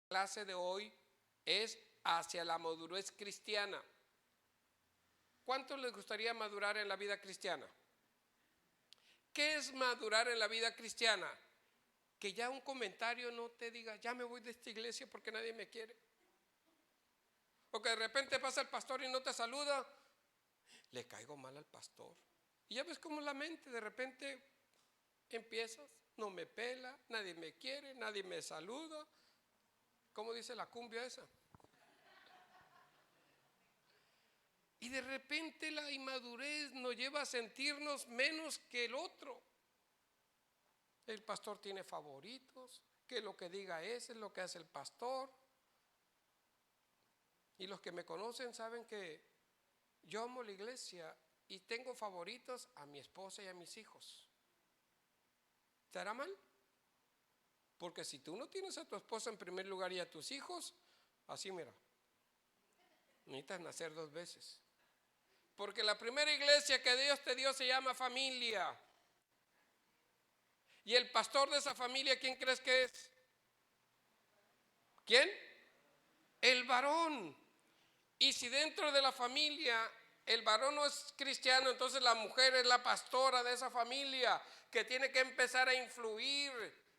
clase de hoy es hacia la madurez cristiana. ¿Cuántos les gustaría madurar en la vida cristiana? ¿Qué es madurar en la vida cristiana? Que ya un comentario no te diga, ya me voy de esta iglesia porque nadie me quiere. O que de repente pasa el pastor y no te saluda, le caigo mal al pastor. Y ya ves cómo la mente de repente empiezas, no me pela, nadie me quiere, nadie me saluda. ¿Cómo dice la cumbia esa? Y de repente la inmadurez nos lleva a sentirnos menos que el otro. El pastor tiene favoritos, que lo que diga es lo que hace el pastor. Y los que me conocen saben que yo amo la iglesia y tengo favoritos a mi esposa y a mis hijos. ¿Te hará mal? Porque si tú no tienes a tu esposa en primer lugar y a tus hijos, así mira, necesitas nacer 2 veces. Porque la primera iglesia que Dios te dio se llama familia. Y el pastor de esa familia, ¿quién crees que es? ¿Quién? El varón. Y si dentro de la familia el varón no es cristiano, entonces la mujer es la pastora de esa familia, que tiene que empezar a influir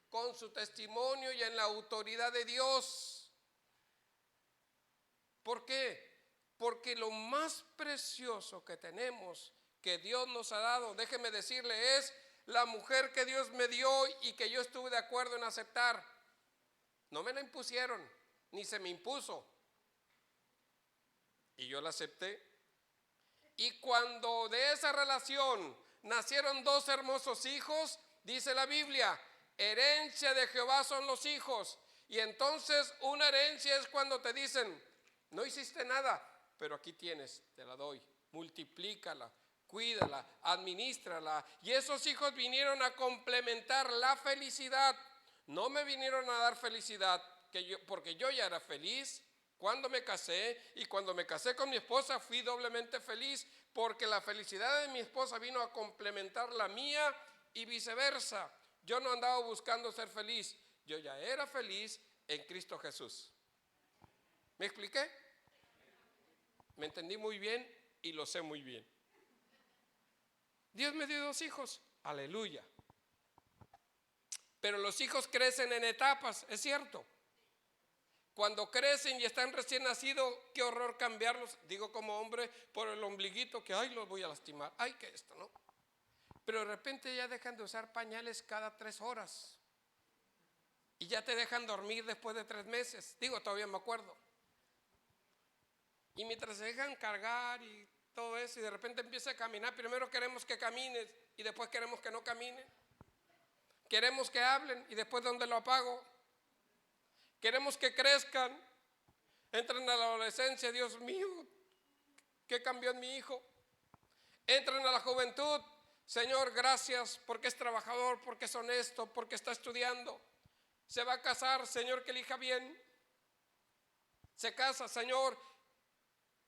con su testimonio y en la autoridad de Dios. ¿Por qué? Porque lo más precioso que tenemos, que Dios nos ha dado, déjeme decirle, es la mujer que Dios me dio y que yo estuve de acuerdo en aceptar. No me la impusieron, ni se me impuso. Y yo la acepté. Y cuando de esa relación nacieron 2 hermosos hijos, dice la Biblia, herencia de Jehová son los hijos. Y entonces una herencia es cuando te dicen, no hiciste nada, pero aquí tienes, te la doy, multiplícala, cuídala, administrala. Y esos hijos vinieron a complementar la felicidad. No me vinieron a dar felicidad, porque yo ya era feliz cuando me casé, y cuando me casé con mi esposa fui doblemente feliz, porque la felicidad de mi esposa vino a complementar la mía y viceversa. Yo no andaba buscando ser feliz, yo ya era feliz en Cristo Jesús. ¿Me expliqué? Me entendí muy bien y lo sé muy bien. Dios me dio 2 hijos, aleluya. Pero los hijos crecen en etapas, es cierto. Cuando crecen y están recién nacidos, qué horror cambiarlos, digo como hombre, por el ombliguito, que ay, los voy a lastimar, ay, que esto, ¿no? Pero de repente ya dejan de usar pañales cada 3 horas. Y ya te dejan dormir después de 3 meses, digo, todavía me acuerdo. Y mientras se dejan cargar y todo eso, y de repente empieza a caminar, primero queremos que camines y después queremos que no camine. Queremos que hablen y después ¿dónde lo apago? Queremos que crezcan, entran a la adolescencia, Dios mío, ¿qué cambió en mi hijo? Entran a la juventud, Señor, gracias porque es trabajador, porque es honesto, porque está estudiando. Se va a casar, Señor, que elija bien. Se casa, Señor,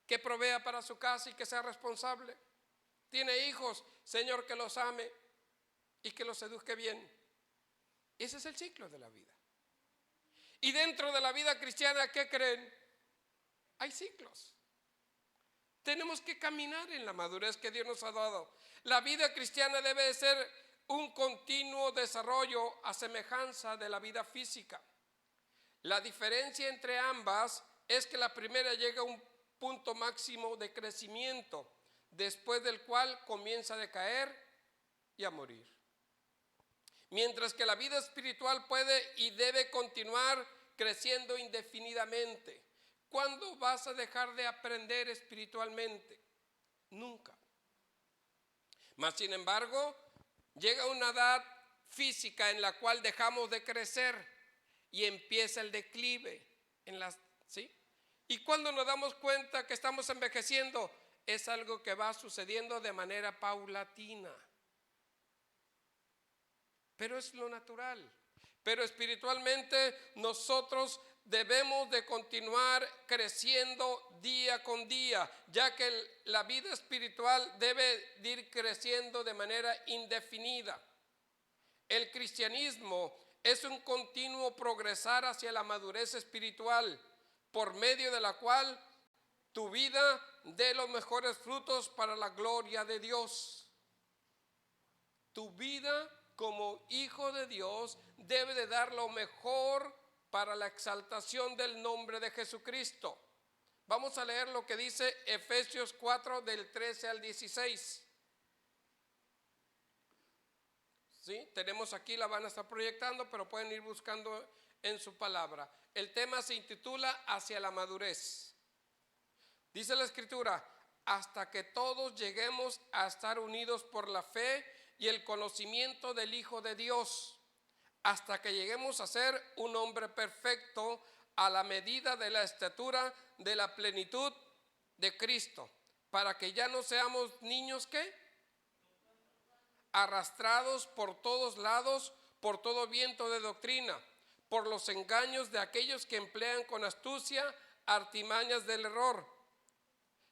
que provea para su casa y que sea responsable. Tiene hijos, Señor, que los ame y que los eduque bien. Ese es el ciclo de la vida. Y dentro de la vida cristiana, ¿qué creen? Hay ciclos. Tenemos que caminar en la madurez que Dios nos ha dado. La vida cristiana debe de ser un continuo desarrollo a semejanza de la vida física. La diferencia entre ambas es que la primera llega a un punto máximo de crecimiento, después del cual comienza a decaer y a morir. Mientras que la vida espiritual puede y debe continuar creciendo indefinidamente. ¿Cuándo vas a dejar de aprender espiritualmente? Nunca. Mas sin embargo, llega una edad física en la cual dejamos de crecer y empieza el declive ¿sí? Y cuando nos damos cuenta que estamos envejeciendo, es algo que va sucediendo de manera paulatina. Pero es lo natural. Pero espiritualmente nosotros debemos de continuar creciendo día con día, ya que la vida espiritual debe de ir creciendo de manera indefinida. El cristianismo es un continuo progresar hacia la madurez espiritual, por medio de la cual tu vida dé los mejores frutos para la gloria de Dios. Tu vida como hijo de Dios debe de dar lo mejor para la exaltación del nombre de Jesucristo. Vamos a leer lo que dice Efesios 4 del 13 al 16. ¿Sí? Tenemos aquí, la van a estar proyectando, pero pueden ir buscando en su palabra. El tema se intitula Hacia la madurez. Dice la Escritura: hasta que todos lleguemos a estar unidos por la fe y el conocimiento del Hijo de Dios, hasta que lleguemos a ser un hombre perfecto, a la medida de la estatura de la plenitud de Cristo, para que ya no seamos niños que arrastrados por todos lados, por todo viento de doctrina, por los engaños de aquellos que emplean con astucia artimañas del error,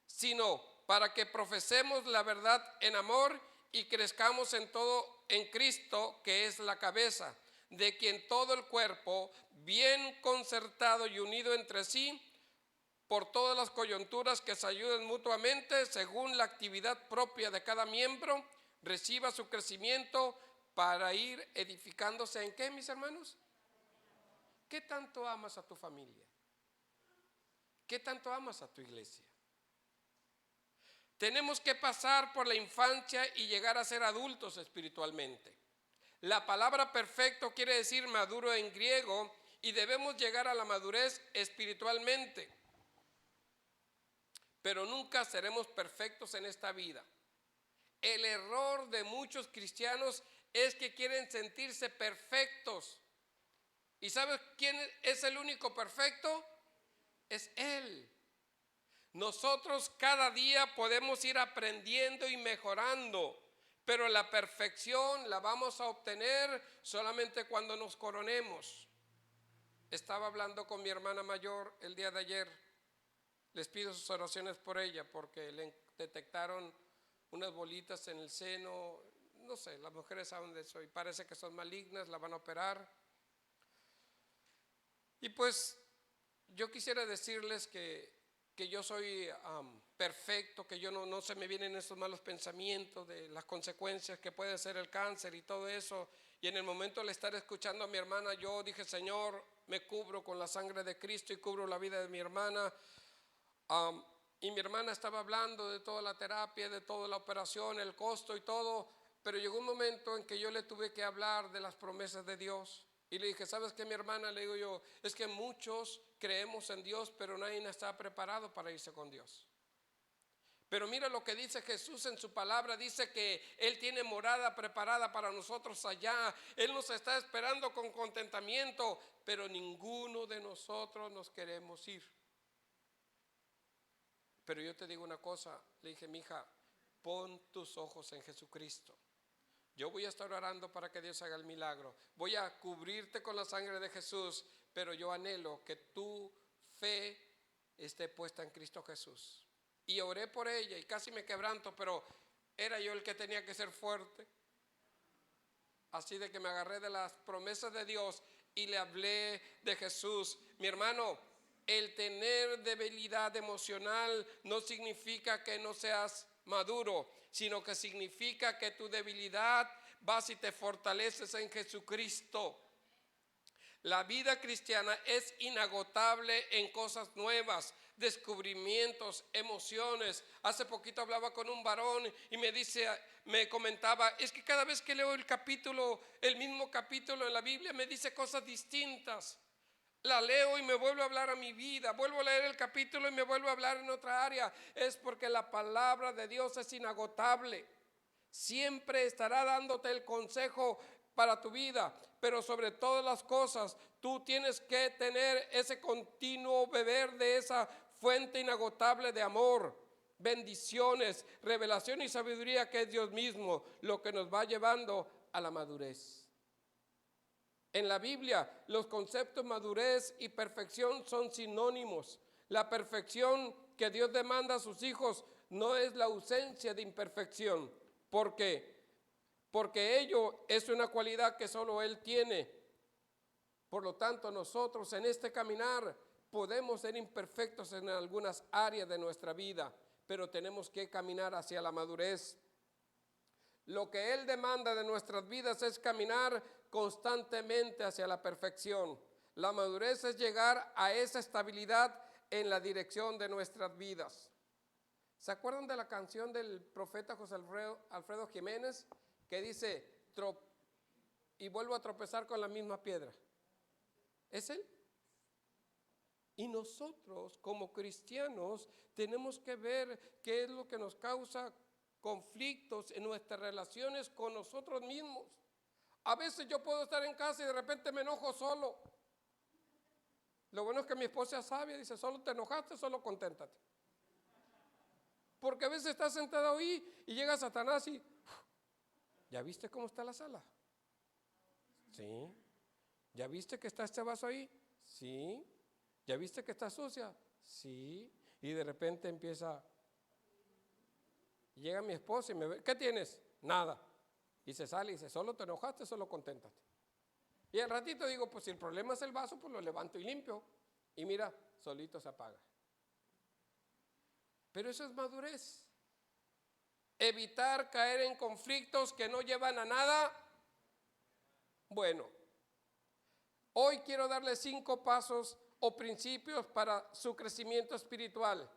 sino para que profesemos la verdad en amor y crezcamos en todo en Cristo, que es la cabeza, de quien todo el cuerpo, bien concertado y unido entre sí, por todas las coyunturas que se ayuden mutuamente, según la actividad propia de cada miembro, reciba su crecimiento para ir edificándose. ¿En qué, mis hermanos? ¿Qué tanto amas a tu familia? ¿Qué tanto amas a tu iglesia? Tenemos que pasar por la infancia y llegar a ser adultos espiritualmente. La palabra perfecto quiere decir maduro en griego, y debemos llegar a la madurez espiritualmente. Pero nunca seremos perfectos en esta vida. El error de muchos cristianos es que quieren sentirse perfectos. ¿Y sabes quién es el único perfecto? Es Él. Nosotros cada día podemos ir aprendiendo y mejorando, pero la perfección la vamos a obtener solamente cuando nos coronemos. Estaba hablando con mi hermana mayor el día de ayer. Les pido sus oraciones por ella, porque le detectaron unas bolitas en el seno. No sé, las mujeres saben de eso y parece que son malignas, la van a operar. Y pues yo quisiera decirles que yo soy perfecto, que yo no se me vienen estos malos pensamientos de las consecuencias que puede ser el cáncer y todo eso. Y en el momento de estar escuchando a mi hermana, yo dije: Señor, me cubro con la sangre de Cristo y cubro la vida de mi hermana. Y mi hermana estaba hablando de toda la terapia, de toda la operación, el costo y todo, pero llegó un momento en que yo le tuve que hablar de las promesas de Dios. Y le dije: ¿sabes qué, mi hermana? Le digo yo, es que muchos creemos en Dios, pero nadie está preparado para irse con Dios. Pero mira lo que dice Jesús en su palabra. Dice que Él tiene morada preparada para nosotros allá. Él nos está esperando con contentamiento, pero ninguno de nosotros nos queremos ir. Pero yo te digo una cosa, le dije: mija, pon tus ojos en Jesucristo. Yo voy a estar orando para que Dios haga el milagro. Voy a cubrirte con la sangre de Jesús, pero yo anhelo que tu fe esté puesta en Cristo Jesús. Y oré por ella y casi me quebranto, pero era yo el que tenía que ser fuerte. Así de que me agarré de las promesas de Dios y le hablé de Jesús. Mi hermano, el tener debilidad emocional no significa que no seas maduro, sino que significa que tu debilidad vas y te fortaleces en Jesucristo. La vida cristiana es inagotable en cosas nuevas, descubrimientos, emociones. Hace poquito hablaba con un varón y me comentaba: es que cada vez que leo el mismo capítulo en la Biblia, me dice cosas distintas. La leo y me vuelve a hablar a mi vida, vuelvo a leer el capítulo y me vuelve a hablar en otra área. Es porque la palabra de Dios es inagotable. Siempre estará dándote el consejo para tu vida, pero sobre todas las cosas tú tienes que tener ese continuo beber de esa fuente inagotable de amor, bendiciones, revelación y sabiduría, que es Dios mismo, lo que nos va llevando a la madurez. En la Biblia, los conceptos madurez y perfección son sinónimos. La perfección que Dios demanda a sus hijos no es la ausencia de imperfección, porque ello es una cualidad que solo Él tiene. Por lo tanto, nosotros en este caminar podemos ser imperfectos en algunas áreas de nuestra vida, pero tenemos que caminar hacia la madurez. Lo que Él demanda de nuestras vidas es caminar constantemente hacia la perfección. La madurez es llegar a esa estabilidad en la dirección de nuestras vidas. ¿Se acuerdan de la canción del profeta José Alfredo Jiménez que dice, y vuelvo a tropezar con la misma piedra? ¿Es él? Y nosotros como cristianos tenemos que ver qué es lo que nos causa conflictos en nuestras relaciones con nosotros mismos. A veces yo puedo estar en casa y de repente me enojo solo. Lo bueno es que mi esposa es sabia, dice, solo te enojaste, solo conténtate. Porque a veces estás sentado ahí y llega Satanás y, ¿ya viste cómo está la sala? Sí. ¿Ya viste que está este vaso ahí? Sí. ¿Ya viste que está sucia? Sí. Y de repente llega mi esposa y me ve, ¿qué tienes? Nada. Y se sale y dice, solo te enojaste, solo conténtate. Y al ratito digo, pues si el problema es el vaso, pues lo levanto y limpio. Y mira, solito se apaga. Pero eso es madurez. Evitar caer en conflictos que no llevan a nada. Bueno, hoy quiero darle 5 pasos o principios para su crecimiento espiritual.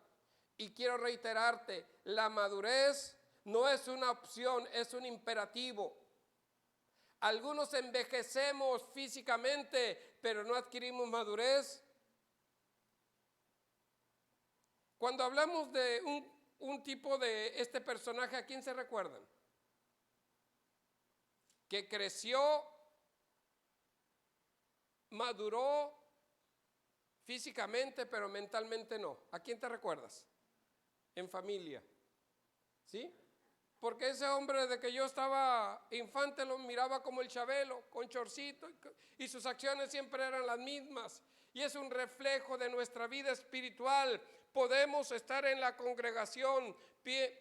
Y quiero reiterarte, la madurez no es una opción, es un imperativo. Algunos envejecemos físicamente, pero no adquirimos madurez. Cuando hablamos de un tipo de este personaje, ¿a quién se recuerdan? Que creció, maduró físicamente, pero mentalmente no. ¿A quién te recuerdas? En familia. ¿Sí? Porque ese hombre desde que yo estaba infante lo miraba como el Chabelo, con chorcito, y sus acciones siempre eran las mismas. Y es un reflejo de nuestra vida espiritual. Podemos estar en la congregación,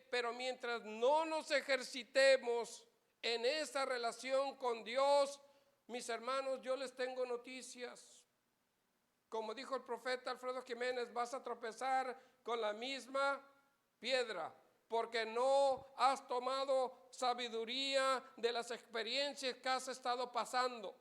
pero mientras no nos ejercitemos en esa relación con Dios, mis hermanos, yo les tengo noticias. Como dijo el profeta Alfredo Jiménez, vas a tropezar con la misma piedra, porque no has tomado sabiduría de las experiencias que has estado pasando.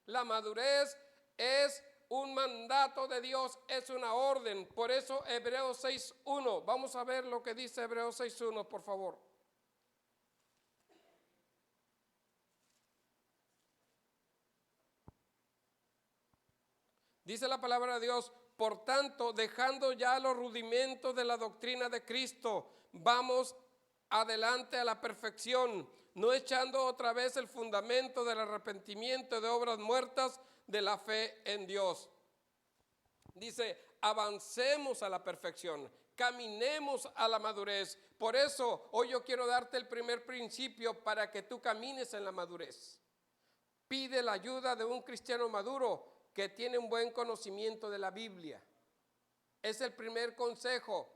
La madurez es un mandato de Dios, es una orden. Por eso Hebreos 6:1, vamos a ver lo que dice Hebreos 6:1, por favor. Dice la palabra de Dios, por tanto, dejando ya los rudimentos de la doctrina de Cristo, vamos adelante a la perfección, no echando otra vez el fundamento del arrepentimiento de obras muertas de la fe en Dios. Dice, avancemos a la perfección, caminemos a la madurez. Por eso, hoy yo quiero darte el primer principio para que tú camines en la madurez. Pide la ayuda de un cristiano maduro que tiene un buen conocimiento de la Biblia. Es el primer consejo.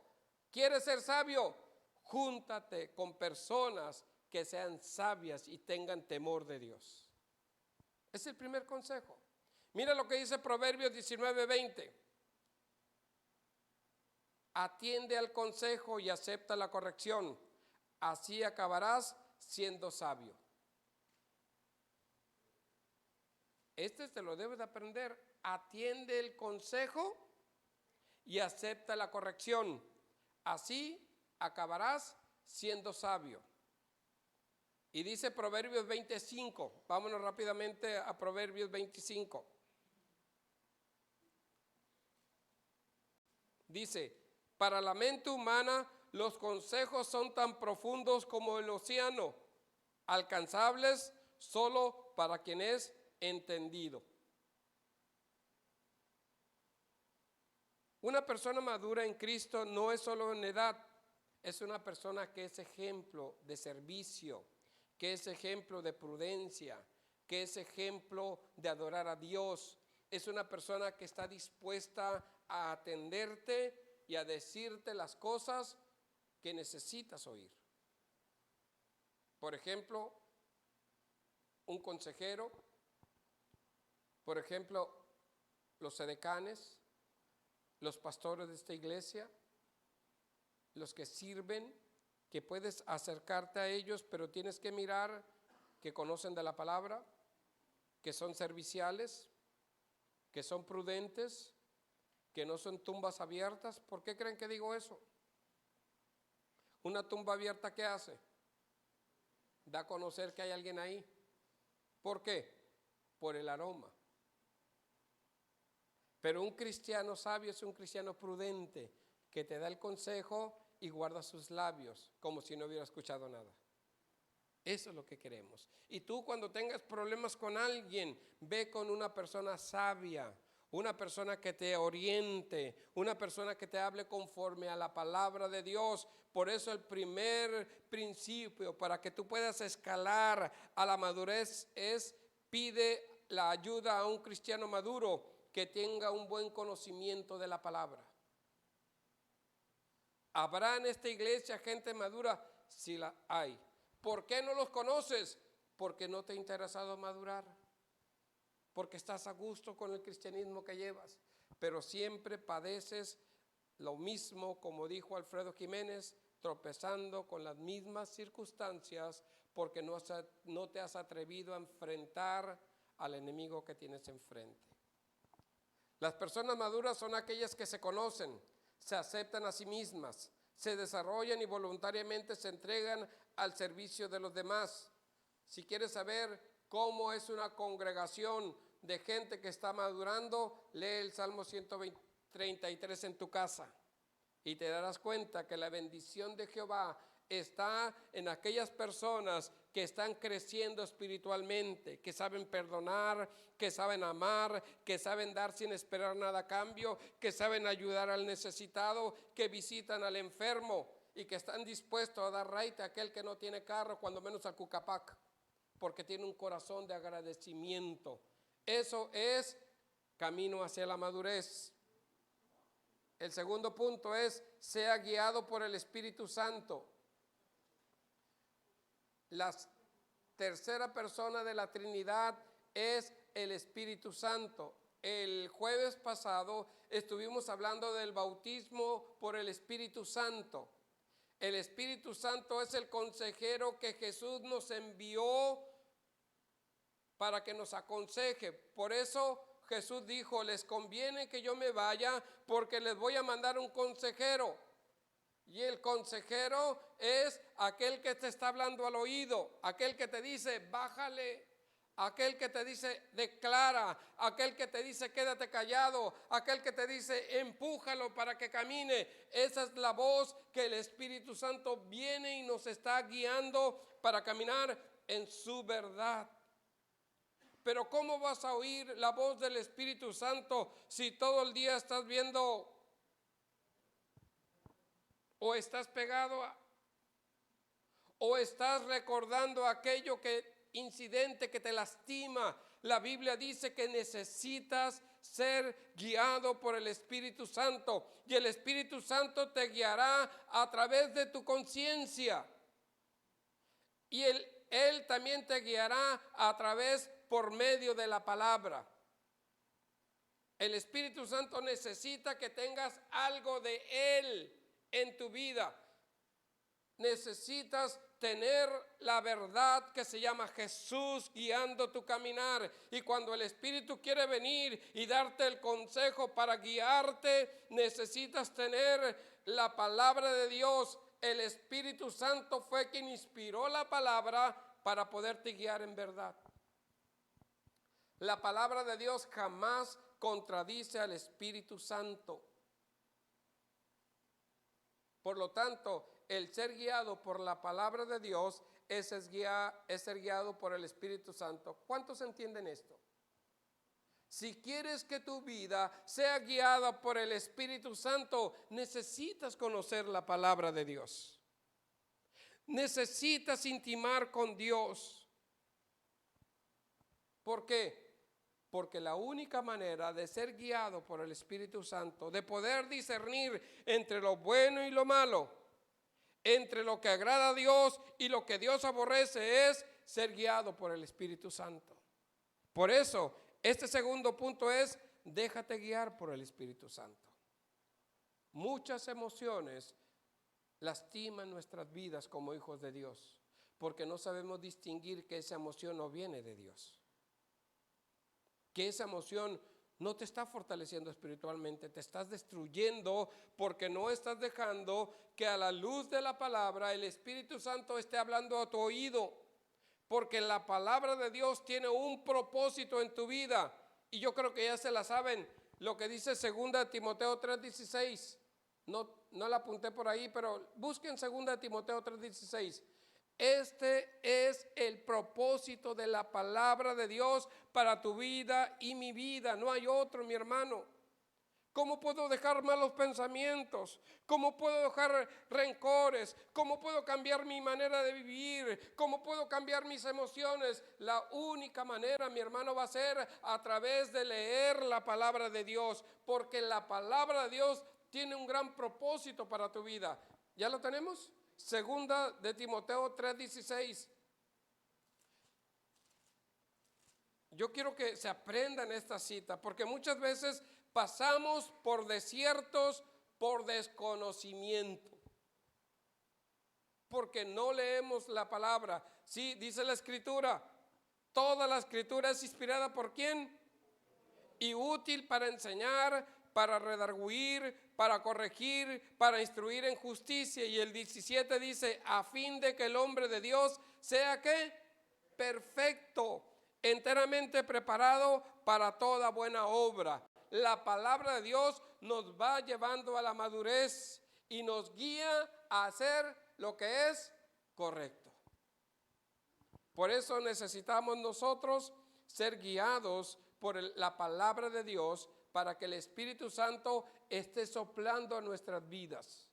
¿Quieres ser sabio? Júntate con personas que sean sabias y tengan temor de Dios. Es el primer consejo. Mira lo que dice Proverbios 19:20. Atiende al consejo y acepta la corrección. Así acabarás siendo sabio. Este te lo debes de aprender. Atiende el consejo y acepta la corrección. Así acabarás siendo sabio. Y dice Proverbios 25. Vámonos rápidamente a Proverbios 25. Dice, para la mente humana los consejos son tan profundos como el océano, alcanzables solo para quien es entendido. Una persona madura en Cristo no es solo en edad, es una persona que es ejemplo de servicio, que es ejemplo de prudencia, que es ejemplo de adorar a Dios. Es una persona que está dispuesta a atenderte y a decirte las cosas que necesitas oír. Por ejemplo, un consejero Por ejemplo, los edecanes, los pastores de esta iglesia, los que sirven, que puedes acercarte a ellos, pero tienes que mirar que conocen de la palabra, que son serviciales, que son prudentes, que no son tumbas abiertas. ¿Por qué creen que digo eso? Una tumba abierta, ¿qué hace? Da a conocer que hay alguien ahí. ¿Por qué? Por el aroma. Pero un cristiano sabio es un cristiano prudente, que te da el consejo y guarda sus labios como si no hubiera escuchado nada. Eso es lo que queremos. Y tú, cuando tengas problemas con alguien, ve con una persona sabia, una persona que te oriente, una persona que te hable conforme a la palabra de Dios. Por eso el primer principio para que tú puedas escalar a la madurez es: pide la ayuda a un cristiano maduro que tenga un buen conocimiento de la palabra. ¿Habrá en esta iglesia gente madura? Sí la hay. ¿Por qué no los conoces? Porque no te ha interesado madurar, porque estás a gusto con el cristianismo que llevas, pero siempre padeces lo mismo, como dijo Alfredo Jiménez, tropezando con las mismas circunstancias, porque no te has atrevido a enfrentar al enemigo que tienes enfrente. Las personas maduras son aquellas que se conocen, se aceptan a sí mismas, se desarrollan y voluntariamente se entregan al servicio de los demás. Si quieres saber cómo es una congregación de gente que está madurando, lee el Salmo 133 en tu casa y te darás cuenta que la bendición de Jehová está en aquellas personas que están creciendo espiritualmente, que saben perdonar, que saben amar, que saben dar sin esperar nada a cambio, que saben ayudar al necesitado, que visitan al enfermo y que están dispuestos a dar raite a aquel que no tiene carro, cuando menos al Cucapac, porque tiene un corazón de agradecimiento. Eso es camino hacia la madurez. El segundo punto es: sea guiado por el Espíritu Santo. La tercera persona de la Trinidad es el Espíritu Santo. El jueves pasado estuvimos hablando del bautismo por el Espíritu Santo. El Espíritu Santo es el consejero que Jesús nos envió para que nos aconseje. Por eso Jesús dijo: les conviene que yo me vaya, porque les voy a mandar un consejero. Y el consejero es aquel que te está hablando al oído, aquel que te dice bájale, aquel que te dice declara, aquel que te dice quédate callado, aquel que te dice empújalo para que camine. Esa es la voz que el Espíritu Santo viene y nos está guiando para caminar en su verdad. Pero ¿cómo vas a oír la voz del Espíritu Santo si todo el día estás viendo o estás pegado o estás recordando aquello incidente que te lastima? La Biblia dice que necesitas ser guiado por el Espíritu Santo, y el Espíritu Santo te guiará a través de tu conciencia, y él también te guiará a través por medio de la palabra. El Espíritu Santo necesita que tengas algo de Él en tu vida. Necesitas tener la verdad que se llama Jesús guiando tu caminar. Y cuando el Espíritu quiere venir y darte el consejo para guiarte, necesitas tener la palabra de Dios. El Espíritu Santo fue quien inspiró la palabra para poderte guiar en verdad. La palabra de Dios jamás contradice al Espíritu Santo. Por lo tanto, el ser guiado por la palabra de Dios es ser guiado por el Espíritu Santo. ¿Cuántos entienden esto? Si quieres que tu vida sea guiada por el Espíritu Santo, necesitas conocer la palabra de Dios. Necesitas intimar con Dios. ¿Por qué? Porque la única manera de ser guiado por el Espíritu Santo, de poder discernir entre lo bueno y lo malo, entre lo que agrada a Dios y lo que Dios aborrece, es ser guiado por el Espíritu Santo. Por eso Este segundo punto es, déjate guiar por el Espíritu Santo. Muchas emociones lastiman nuestras vidas como hijos de Dios, porque no sabemos distinguir que esa emoción no viene de Dios, que esa emoción no te está fortaleciendo espiritualmente, te estás destruyendo porque no estás dejando que a la luz de la palabra el Espíritu Santo esté hablando a tu oído, porque la palabra de Dios tiene un propósito en tu vida, y yo creo que ya se la saben, lo que dice 2 Timoteo 3:16. No la apunté por ahí, pero busquen 2 Timoteo 3:16. Este es el propósito de la palabra de Dios para tu vida y mi vida. No hay otro, mi hermano. ¿Cómo puedo dejar malos pensamientos? ¿Cómo puedo dejar rencores? ¿Cómo puedo cambiar mi manera de vivir? ¿Cómo puedo cambiar mis emociones? La única manera, mi hermano, va a ser a través de leer la palabra de Dios, porque la palabra de Dios tiene un gran propósito para tu vida. ¿Ya lo tenemos? 2 Timoteo 3:16. Yo quiero que se aprendan esta cita, porque muchas veces pasamos por desiertos por desconocimiento, porque no leemos la palabra. Sí, dice la Escritura, toda la Escritura es inspirada ¿por quién? Y útil para enseñar, para redarguir, para corregir, para instruir en justicia. Y el 17 dice, a fin de que el hombre de Dios sea ¿qué? Perfecto, enteramente preparado para toda buena obra. La palabra de Dios nos va llevando a la madurez y nos guía a hacer lo que es correcto. Por eso necesitamos nosotros ser guiados por la palabra de Dios para que el Espíritu Santo esté soplando a nuestras vidas.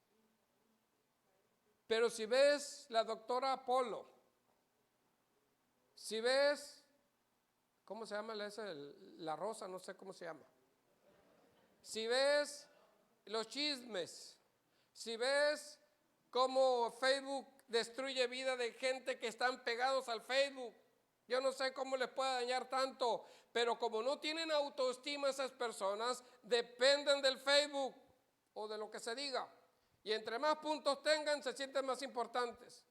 Pero si ves la doctora Apolo, si ves, ¿cómo se llama la rosa? No sé cómo se llama. Si ves los chismes, si ves cómo Facebook destruye vida de gente que están pegados al Facebook, yo no sé cómo les puede dañar tanto, pero como no tienen autoestima esas personas, dependen del Facebook o de lo que se diga. Y entre más puntos tengan, se sienten más importantes.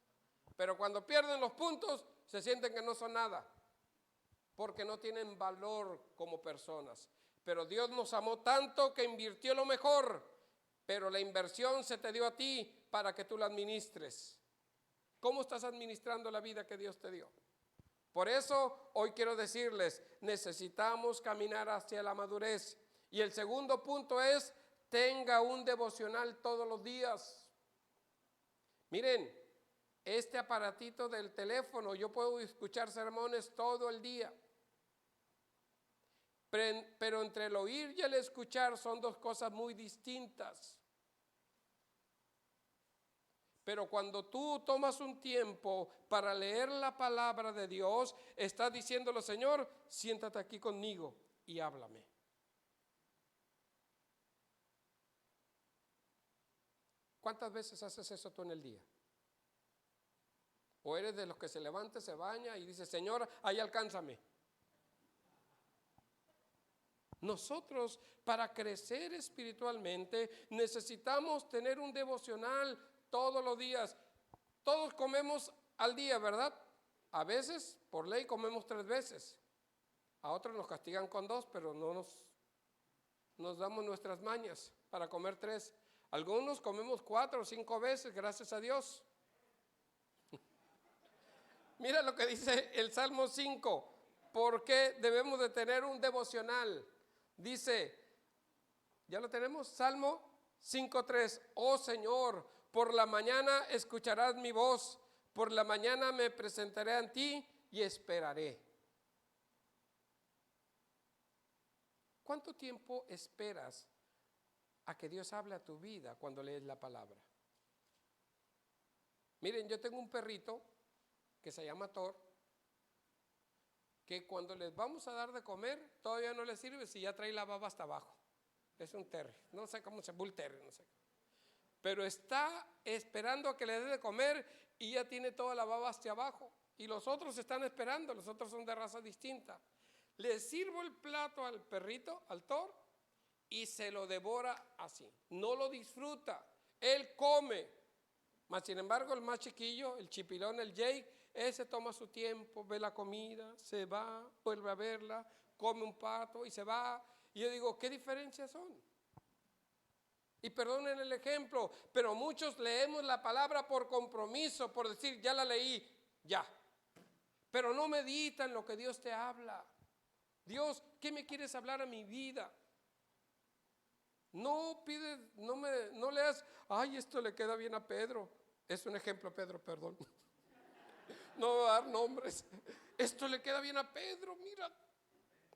Pero cuando pierden los puntos, se sienten que no son nada, porque no tienen valor como personas. Pero Dios nos amó tanto que invirtió lo mejor, pero la inversión se te dio a ti para que tú la administres. ¿Cómo estás administrando la vida que Dios te dio? Por eso hoy quiero decirles, necesitamos caminar hacia la madurez. Y el segundo punto es, tenga un devocional todos los días. Miren, este aparatito del teléfono, yo puedo escuchar sermones todo el día. Pero entre el oír y el escuchar son dos cosas muy distintas. Pero cuando tú tomas un tiempo para leer la palabra de Dios, estás diciéndole, Señor, siéntate aquí conmigo y háblame. ¿Cuántas veces haces eso tú en el día? ¿O eres de los que se levanta, se baña y dice, Señor, ahí alcánzame? Nosotros, para crecer espiritualmente, necesitamos tener un devocional todos los días. Todos comemos al día, ¿verdad? A veces, por ley, comemos 3 veces. A otros nos castigan con 2, pero no nos damos nuestras mañas para comer 3. Algunos comemos 4 o 5 veces, gracias a Dios. Mira lo que dice el Salmo 5. ¿Por qué debemos de tener un devocional? Dice, ¿ya lo tenemos? Salmo 5:3. Oh Señor, por la mañana escucharás mi voz, por la mañana me presentaré ante ti y esperaré. ¿Cuánto tiempo esperas a que Dios hable a tu vida cuando lees la palabra? Miren, yo tengo un perrito que se llama Thor, que cuando les vamos a dar de comer, todavía no le sirve si ya trae la baba hasta abajo. Es un terrier, no sé cómo se llama, bull terrier, no sé. Pero está esperando a que le dé de comer y ya tiene toda la baba hacia abajo. Y los otros están esperando, los otros son de raza distinta. Le sirvo el plato al perrito, al toro, y se lo devora así. No lo disfruta. Él come. Mas sin embargo, el más chiquillo, el chipilón, el Jake, ese toma su tiempo, ve la comida, se va, vuelve a verla, come un pato y se va. Y yo digo, ¿qué diferencias son? Y perdonen el ejemplo, pero muchos leemos la palabra por compromiso, por decir, ya la leí, ya. Pero no meditan lo que Dios te habla. Dios, ¿qué me quieres hablar a mi vida? No pides, no leas, ay, esto le queda bien a Pedro. Es un ejemplo, Pedro, perdón. No voy a dar nombres. Esto le queda bien a Pedro, mira.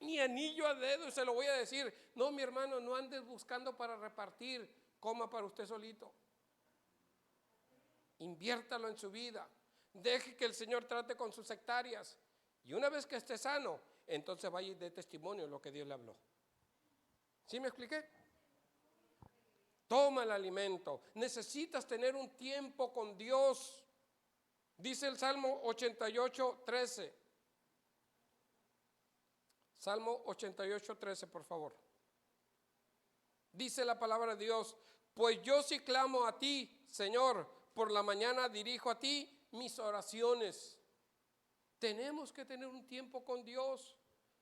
Ni anillo a dedo, se lo voy a decir. No, mi hermano, no andes buscando para repartir, coma para usted solito. Inviértalo en su vida. Deje que el Señor trate con sus hectáreas. Y una vez que esté sano, entonces vaya y dé testimonio de lo que Dios le habló. ¿Sí me expliqué? Toma el alimento. Necesitas tener un tiempo con Dios. Dice el Salmo 88, 13. Salmo 88, 13, por favor. Dice la palabra de Dios, pues yo sí clamo a ti, Señor, por la mañana dirijo a ti mis oraciones. Tenemos que tener un tiempo con Dios.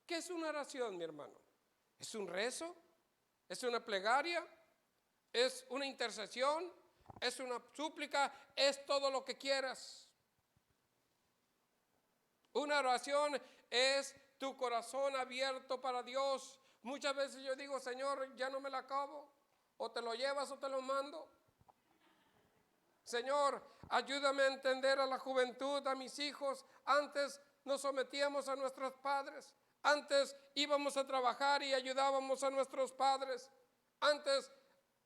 ¿Qué es una oración, mi hermano? ¿Es un rezo? ¿Es una plegaria? ¿Es una intercesión? ¿Es una súplica? Es todo lo que quieras. Una oración es tu corazón abierto para Dios. Muchas veces yo digo, Señor, ya no me la acabo. O te lo llevas o te lo mando. Señor, ayúdame a entender a la juventud, a mis hijos. Antes nos sometíamos a nuestros padres. Antes íbamos a trabajar y ayudábamos a nuestros padres. Antes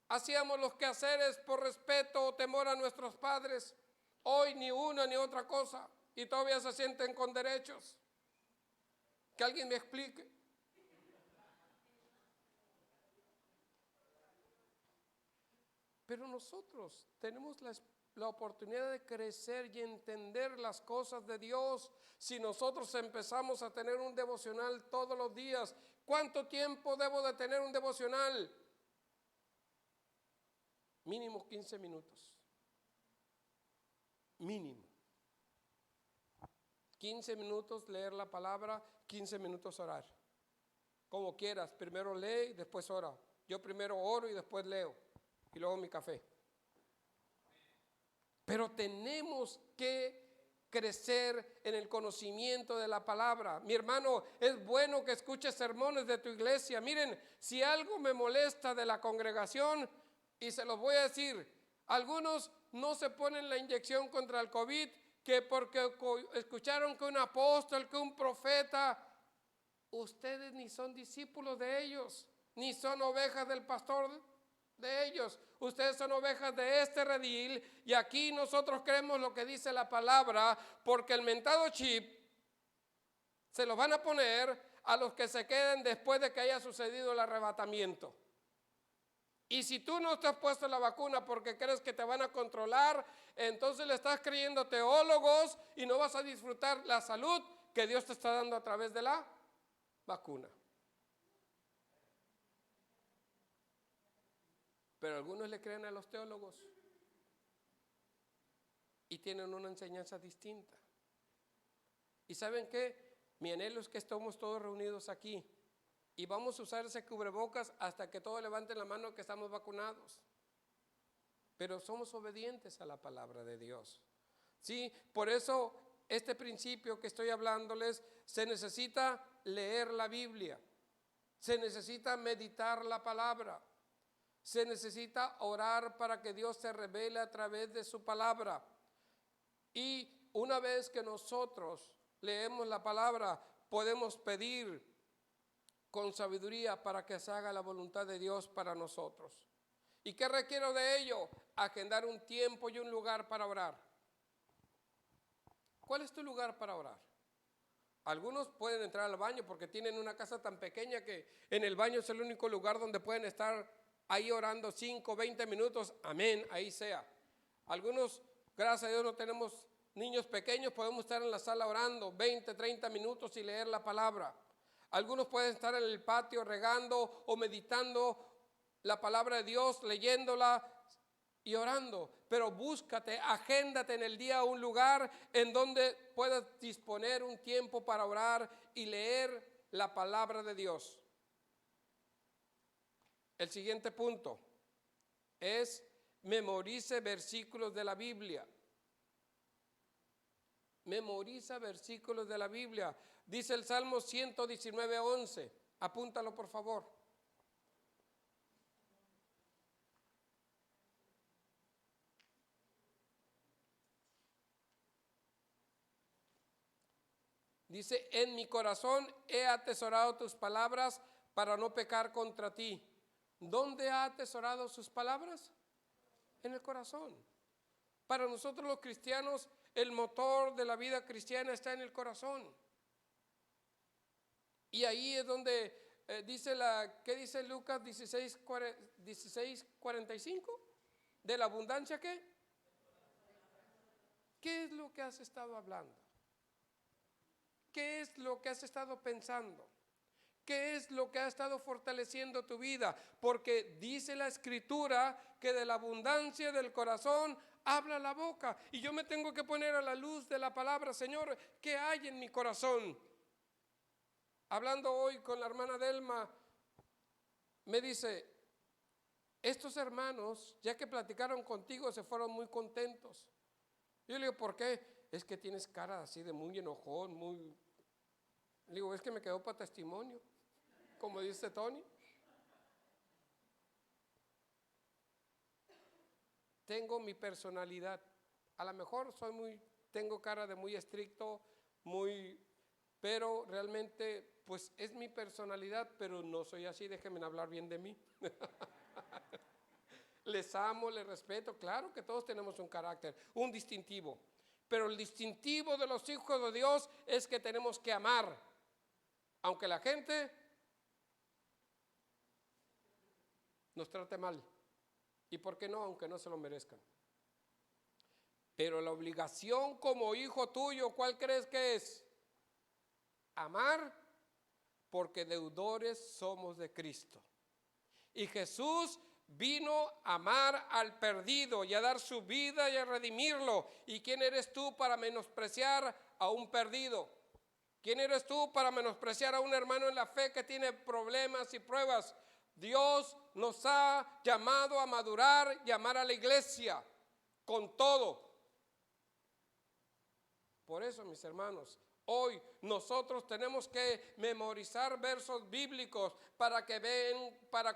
hacíamos los quehaceres por respeto o temor a nuestros padres. Hoy ni una ni otra cosa. Y todavía se sienten con derechos. Que alguien me explique. Pero nosotros tenemos la oportunidad de crecer y entender las cosas de Dios si nosotros empezamos a tener un devocional todos los días. ¿Cuánto tiempo debo de tener un devocional? Mínimo 15 minutos. Mínimo. 15 minutos leer la palabra, 15 minutos orar. Como quieras, primero lee y después ora. Yo primero oro y después leo. Y luego mi café. Pero tenemos que crecer en el conocimiento de la palabra. Mi hermano, es bueno que escuches sermones de tu iglesia. Miren, si algo me molesta de la congregación, y se los voy a decir, algunos no se ponen la inyección contra el COVID, que porque escucharon que un apóstol, que un profeta, ustedes ni son discípulos de ellos, ni son ovejas del pastor de ellos. Ustedes son ovejas de este redil y aquí nosotros creemos lo que dice la palabra, porque el mentado chip se lo van a poner a los que se queden después de que haya sucedido el arrebatamiento. Y si tú no te has puesto la vacuna porque crees que te van a controlar, entonces le estás creyendo teólogos y no vas a disfrutar la salud que Dios te está dando a través de la vacuna. Pero algunos le creen a los teólogos y tienen una enseñanza distinta. ¿Y saben qué? Mi anhelo es que estemos todos reunidos aquí y vamos a usar ese cubrebocas hasta que todos levanten la mano que estamos vacunados. Pero somos obedientes a la palabra de Dios. Sí, por eso este principio que estoy hablándoles, se necesita leer la Biblia, se necesita meditar la palabra. Se necesita orar para que Dios se revele a través de su palabra. Y una vez que nosotros leemos la palabra, podemos pedir con sabiduría para que se haga la voluntad de Dios para nosotros. ¿Y qué requiero de ello? Agendar un tiempo y un lugar para orar. ¿Cuál es tu lugar para orar? Algunos pueden entrar al baño porque tienen una casa tan pequeña que en el baño es el único lugar donde pueden estar ahí orando 5, 20 minutos, amén, ahí sea. Algunos, gracias a Dios, no tenemos niños pequeños, podemos estar en la sala orando 20, 30 minutos y leer la palabra. Algunos pueden estar en el patio regando o meditando la palabra de Dios, leyéndola y orando. Pero búscate, agéndate en el día un lugar en donde puedas disponer un tiempo para orar y leer la palabra de Dios. El siguiente punto es memorice versículos de la Biblia. Memoriza versículos de la Biblia. Dice el Salmo 119:11. Apúntalo, por favor. Dice, en mi corazón he atesorado tus palabras para no pecar contra ti. ¿Dónde ha atesorado sus palabras? En el corazón. Para nosotros los cristianos, el motor de la vida cristiana está en el corazón. Y ahí es donde dice ¿qué dice Lucas 16:45? ¿De la abundancia qué? ¿Qué es lo que has estado hablando? ¿Qué es lo que has estado pensando? ¿Qué es lo que ha estado fortaleciendo tu vida? Porque dice la Escritura que de la abundancia del corazón habla la boca. Y yo me tengo que poner a la luz de la palabra. Señor, ¿qué hay en mi corazón? Hablando hoy con la hermana Delma, me dice, estos hermanos, ya que platicaron contigo, se fueron muy contentos. Yo le digo, ¿por qué? Es que tienes cara así de muy enojón, muy... Le digo, es que me quedó para testimonio, como dice Tony. Tengo mi personalidad. A lo mejor tengo cara de muy estricto, pero realmente, pues es mi personalidad, pero no soy así, déjenme hablar bien de mí. Les amo, les respeto, claro que todos tenemos un carácter, un distintivo. Pero el distintivo de los hijos de Dios es que tenemos que amar, aunque la gente nos trate mal. ¿Y por qué no? Aunque no se lo merezcan. Pero la obligación como hijo tuyo, ¿cuál crees que es? Amar, porque deudores somos de Cristo. Y Jesús vino a amar al perdido y a dar su vida y a redimirlo. ¿Y quién eres tú para menospreciar a un perdido? ¿Quién eres tú para menospreciar a un hermano en la fe que tiene problemas y pruebas? Dios nos ha llamado a madurar y amar a la iglesia con todo. Por eso, mis hermanos, hoy nosotros tenemos que memorizar versos bíblicos para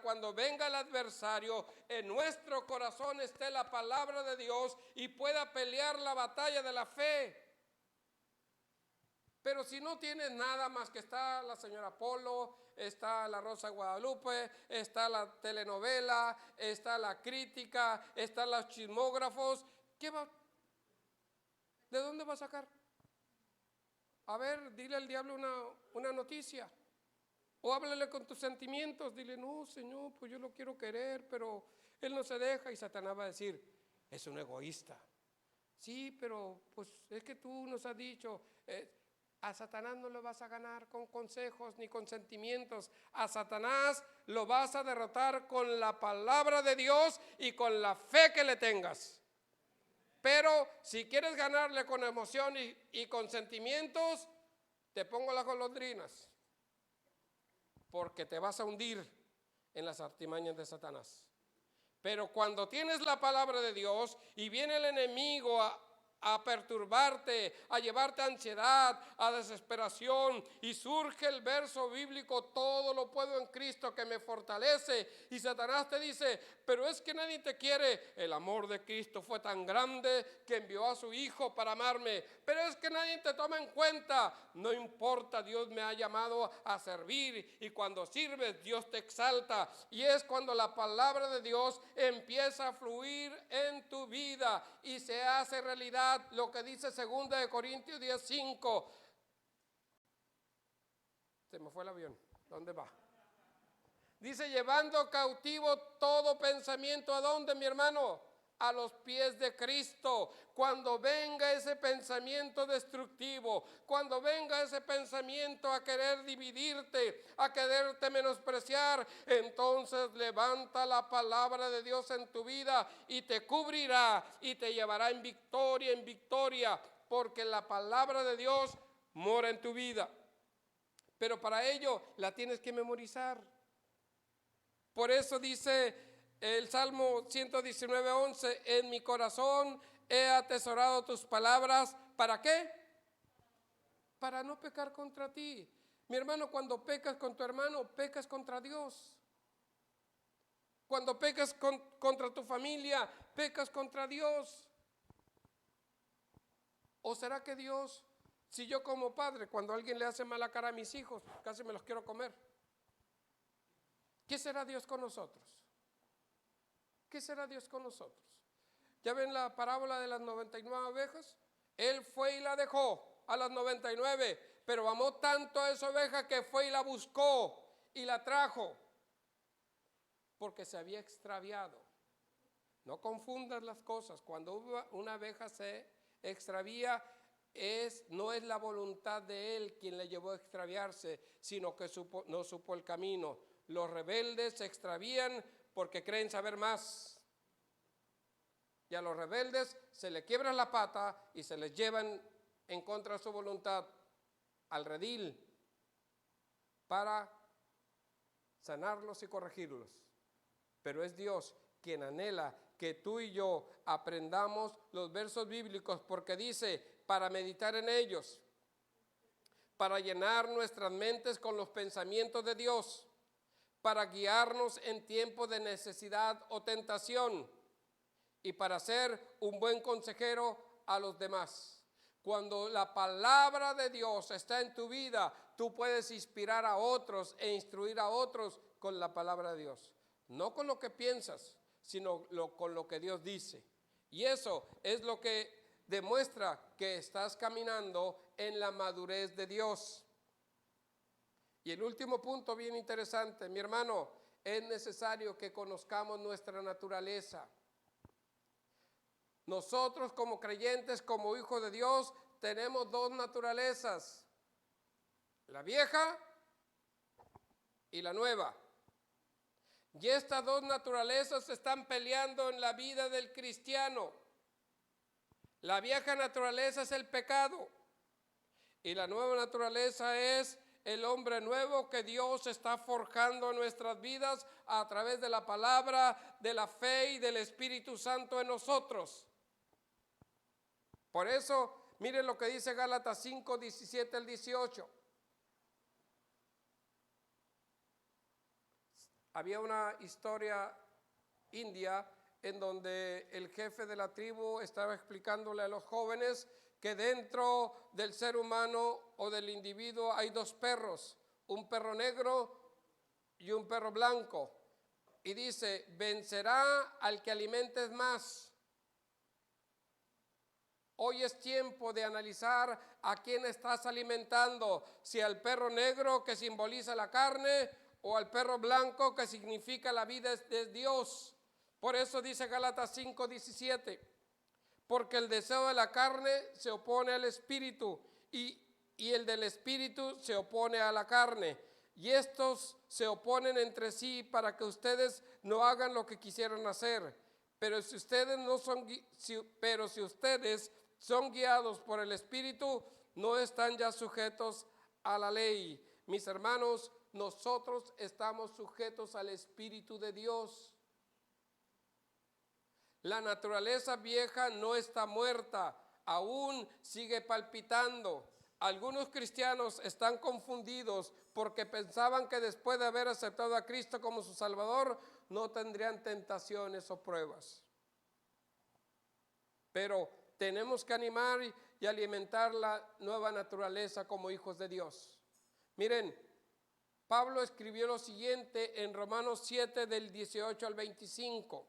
cuando venga el adversario, en nuestro corazón esté la palabra de Dios y pueda pelear la batalla de la fe. Pero si no tienes nada más que está la señora Polo, está la Rosa de Guadalupe, está la telenovela, está la crítica, están los chismógrafos, ¿de dónde va a sacar? A ver, dile al diablo una noticia. O háblale con tus sentimientos. Dile, no, Señor, pues yo lo quiero querer, pero él no se deja. Y Satanás va a decir, es un egoísta. Sí, pero pues es que tú nos has dicho, a Satanás no lo vas a ganar con consejos ni con sentimientos. A Satanás lo vas a derrotar con la palabra de Dios y con la fe que le tengas. Pero si quieres ganarle con emoción y con sentimientos, te pongo las golondrinas, porque te vas a hundir en las artimañas de Satanás. Pero cuando tienes la palabra de Dios y viene el enemigo a perturbarte, a llevarte a ansiedad, a desesperación, y surge el verso bíblico, todo lo puedo en Cristo que me fortalece, y Satanás te dice, pero es que nadie te quiere. El amor de Cristo fue tan grande que envió a su Hijo para amarme, pero es que nadie te toma en cuenta. No importa, Dios me ha llamado a servir, y cuando sirves Dios te exalta, y es cuando la palabra de Dios empieza a fluir en tu vida y se hace realidad lo que dice 2 de Corintios 10:5. Se me fue el avión. ¿Dónde va? Dice, llevando cautivo todo pensamiento. ¿A dónde, mi hermano? a los pies de Cristo. Cuando venga ese pensamiento destructivo, cuando venga ese pensamiento a querer dividirte, a quererte menospreciar, entonces levanta la palabra de Dios en tu vida y te cubrirá y te llevará en victoria, porque la palabra de Dios mora en tu vida. Pero para ello la tienes que memorizar. Por eso dice el Salmo 119:11, en mi corazón he atesorado tus palabras. ¿Para qué? Para no pecar contra ti. Mi hermano, cuando pecas con tu hermano, pecas contra Dios. Cuando pecas contra tu familia, pecas contra Dios. ¿O será que Dios, si yo como padre, cuando alguien le hace mala cara a mis hijos, casi me los quiero comer? ¿Qué será Dios con nosotros? ¿Qué será Dios con nosotros? ¿Ya ven la parábola de las 99 ovejas? Él fue y la dejó a las 99, pero amó tanto a esa oveja que fue y la buscó y la trajo, porque se había extraviado. No confundas las cosas. Cuando una oveja se extravía, no es la voluntad de él quien le llevó a extraviarse, sino que no supo el camino. Los rebeldes se extravían porque creen saber más. Y a los rebeldes se les quiebra la pata y se les llevan en contra de su voluntad al redil para sanarlos y corregirlos. Pero es Dios quien anhela que tú y yo aprendamos los versos bíblicos, porque dice, para meditar en ellos, para llenar nuestras mentes con los pensamientos de Dios, para guiarnos en tiempo de necesidad o tentación y para ser un buen consejero a los demás. Cuando la palabra de Dios está en tu vida, tú puedes inspirar a otros e instruir a otros con la palabra de Dios. No con lo que piensas, sino con lo que Dios dice. Y eso es lo que demuestra que estás caminando en la madurez de Dios. Y el último punto bien interesante, mi hermano, es necesario que conozcamos nuestra naturaleza. Nosotros como creyentes, como hijos de Dios, tenemos dos naturalezas, la vieja y la nueva. Y estas dos naturalezas se están peleando en la vida del cristiano. La vieja naturaleza es el pecado y la nueva naturaleza es el hombre nuevo que Dios está forjando en nuestras vidas a través de la palabra, de la fe y del Espíritu Santo en nosotros. Por eso, miren lo que dice Gálatas 5, 17 al 18. Había una historia india en donde el jefe de la tribu estaba explicándole a los jóvenes que dentro del ser humano o del individuo hay dos perros, un perro negro y un perro blanco. Y dice, vencerá al que alimentes más. Hoy es tiempo de analizar a quién estás alimentando, si al perro negro que simboliza la carne o al perro blanco que significa la vida de Dios. Por eso dice Gálatas 5, 17. Porque el deseo de la carne se opone al espíritu y el del espíritu se opone a la carne. Y estos se oponen entre sí para que ustedes no hagan lo que quisieran hacer. Pero si ustedes son guiados por el espíritu, no están ya sujetos a la ley. Mis hermanos, nosotros estamos sujetos al Espíritu de Dios. La naturaleza vieja no está muerta, aún sigue palpitando. Algunos cristianos están confundidos porque pensaban que después de haber aceptado a Cristo como su Salvador, no tendrían tentaciones o pruebas. Pero tenemos que animar y alimentar la nueva naturaleza como hijos de Dios. Miren, Pablo escribió lo siguiente en Romanos 7 del 18 al 25.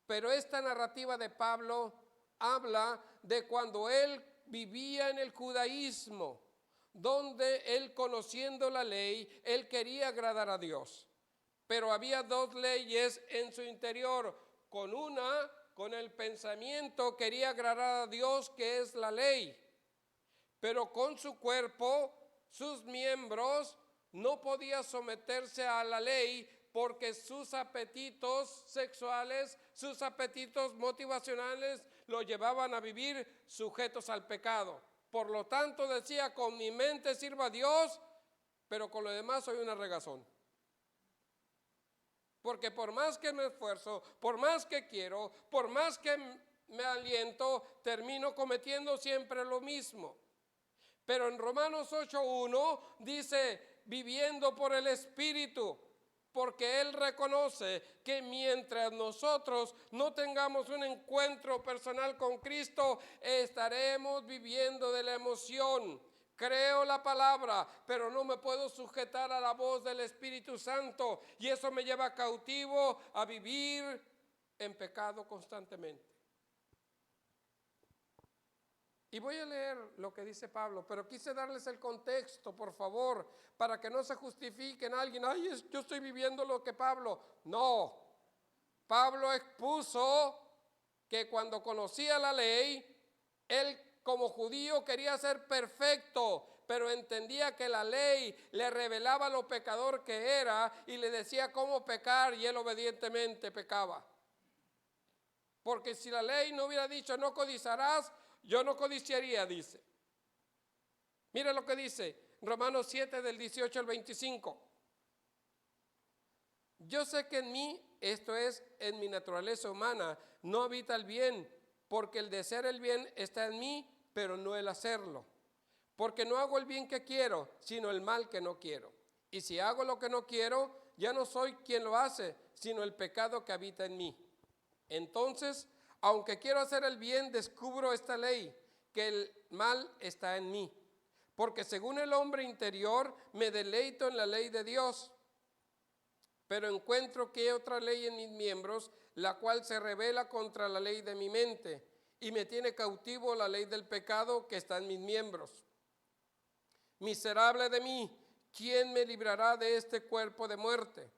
Pero esta narrativa de Pablo habla de cuando él vivía en el judaísmo, donde él, conociendo la ley, él quería agradar a Dios. Pero había dos leyes en su interior. Con una con el pensamiento quería agradar a Dios, que es la ley, pero con su cuerpo, sus miembros, no podía someterse a la ley porque sus apetitos sexuales, sus apetitos motivacionales lo llevaban a vivir sujetos al pecado. Por lo tanto decía, con mi mente sirvo a Dios, pero con lo demás soy una regazón. Porque por más que me esfuerzo, por más que quiero, por más que me aliento, termino cometiendo siempre lo mismo. Pero en Romanos 8:1 dice, viviendo por el Espíritu, porque Él reconoce que mientras nosotros no tengamos un encuentro personal con Cristo, estaremos viviendo de la emoción. Creo la palabra, pero no me puedo sujetar a la voz del Espíritu Santo, y eso me lleva cautivo a vivir en pecado constantemente. Y voy a leer lo que dice Pablo, pero quise darles el contexto, por favor, para que no se justifiquen a alguien, ay, yo estoy viviendo lo que Pablo. No, Pablo expuso que cuando conocía la ley, él como judío quería ser perfecto, pero entendía que la ley le revelaba lo pecador que era y le decía cómo pecar, y él obedientemente pecaba. Porque si la ley no hubiera dicho no codiciarás, yo no codiciaría, dice. Mira lo que dice Romanos 7 del 18 al 25. Yo sé que en mí, esto es, en mi naturaleza humana, no habita el bien, porque el desear el bien está en mí, pero no el hacerlo. Porque no hago el bien que quiero, sino el mal que no quiero. Y si hago lo que no quiero, ya no soy quien lo hace, sino el pecado que habita en mí. Entonces, aunque quiero hacer el bien, descubro esta ley, que el mal está en mí. Porque según el hombre interior, me deleito en la ley de Dios. Pero encuentro que hay otra ley en mis miembros, la cual se rebela contra la ley de mi mente, y me tiene cautivo la ley del pecado que está en mis miembros. Miserable de mí, ¿quién me librará de este cuerpo de muerte?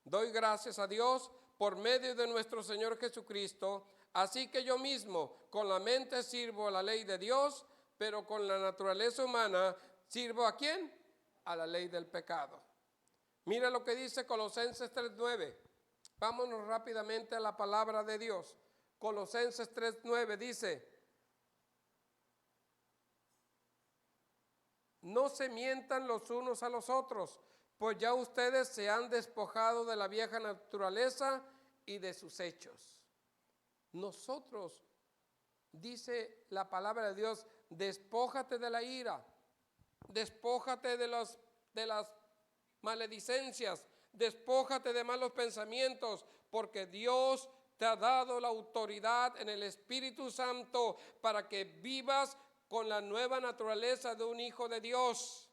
Doy gracias a Dios por medio de nuestro Señor Jesucristo. Así que yo mismo con la mente sirvo a la ley de Dios, pero con la naturaleza humana sirvo ¿a quién? A la ley del pecado. Mira lo que dice Colosenses 3:9. Vámonos rápidamente a la palabra de Dios. Colosenses 3:9 dice, no se mientan los unos a los otros, pues ya ustedes se han despojado de la vieja naturaleza y de sus hechos. Nosotros, dice la palabra de Dios, despójate de la ira, despójate de las maledicencias, despójate de malos pensamientos, porque Dios te ha dado la autoridad en el Espíritu Santo para que vivas con la nueva naturaleza de un hijo de Dios.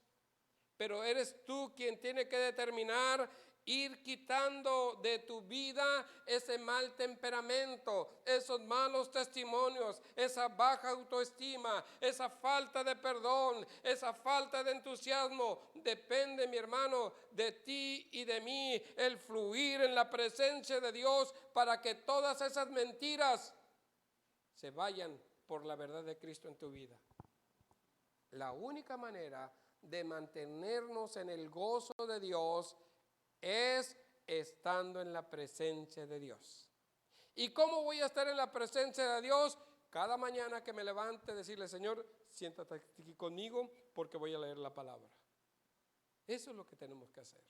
Pero eres tú quien tiene que determinar ir quitando de tu vida ese mal temperamento, esos malos testimonios, esa baja autoestima, esa falta de perdón, esa falta de entusiasmo. Depende, mi hermano, de ti y de mí el fluir en la presencia de Dios para que todas esas mentiras se vayan por la verdad de Cristo en tu vida. La única manera de mantenernos en el gozo de Dios es estando en la presencia de Dios. ¿Y cómo voy a estar en la presencia de Dios? Cada mañana que me levante, decirle, Señor, siéntate aquí conmigo porque voy a leer la palabra. Eso es lo que tenemos que hacer,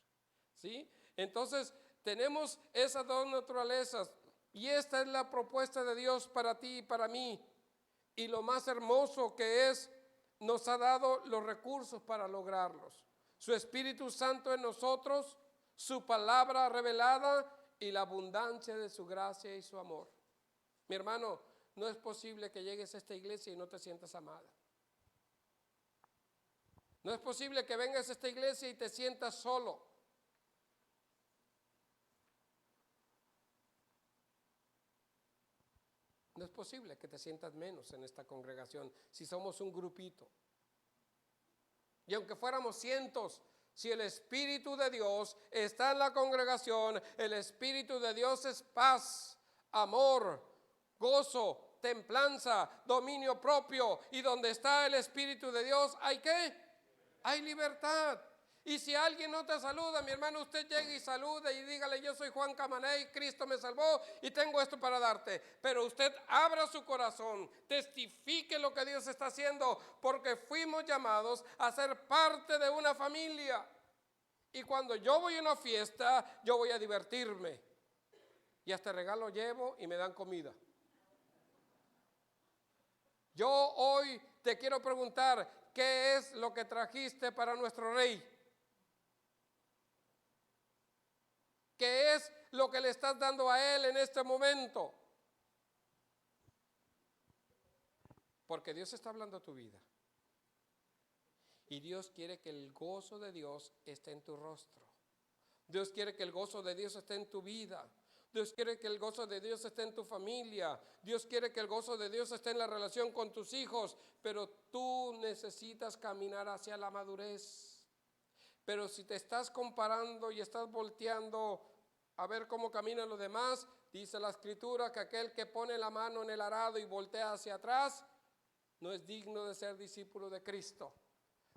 ¿sí? Entonces, tenemos esas dos naturalezas y esta es la propuesta de Dios para ti y para mí. Y lo más hermoso que es, nos ha dado los recursos para lograrlos. Su Espíritu Santo en nosotros, su palabra revelada y la abundancia de su gracia y su amor. Mi hermano, no es posible que llegues a esta iglesia y no te sientas amada. No es posible que vengas a esta iglesia y te sientas solo. No es posible que te sientas menos en esta congregación si somos un grupito. Y aunque fuéramos cientos, si el Espíritu de Dios está en la congregación, el Espíritu de Dios es paz, amor, gozo, templanza, dominio propio. Y donde está el Espíritu de Dios, ¿hay qué? Hay libertad. Y si alguien no te saluda, mi hermano, usted llegue y salude y dígale: yo soy Juan Camaney, Cristo me salvó y tengo esto para darte. Pero usted abra su corazón, testifique lo que Dios está haciendo, porque fuimos llamados a ser parte de una familia. Y cuando yo voy a una fiesta, yo voy a divertirme. Y hasta regalo llevo y me dan comida. Yo hoy te quiero preguntar: ¿qué es lo que trajiste para nuestro Rey? ¿Qué es lo que le estás dando a Él en este momento? Porque Dios está hablando a tu vida. Y Dios quiere que el gozo de Dios esté en tu rostro. Dios quiere que el gozo de Dios esté en tu vida. Dios quiere que el gozo de Dios esté en tu familia. Dios quiere que el gozo de Dios esté en la relación con tus hijos. Pero tú necesitas caminar hacia la madurez. Pero si te estás comparando y estás volteando a ver cómo caminan los demás, dice la Escritura que aquel que pone la mano en el arado y voltea hacia atrás no es digno de ser discípulo de Cristo.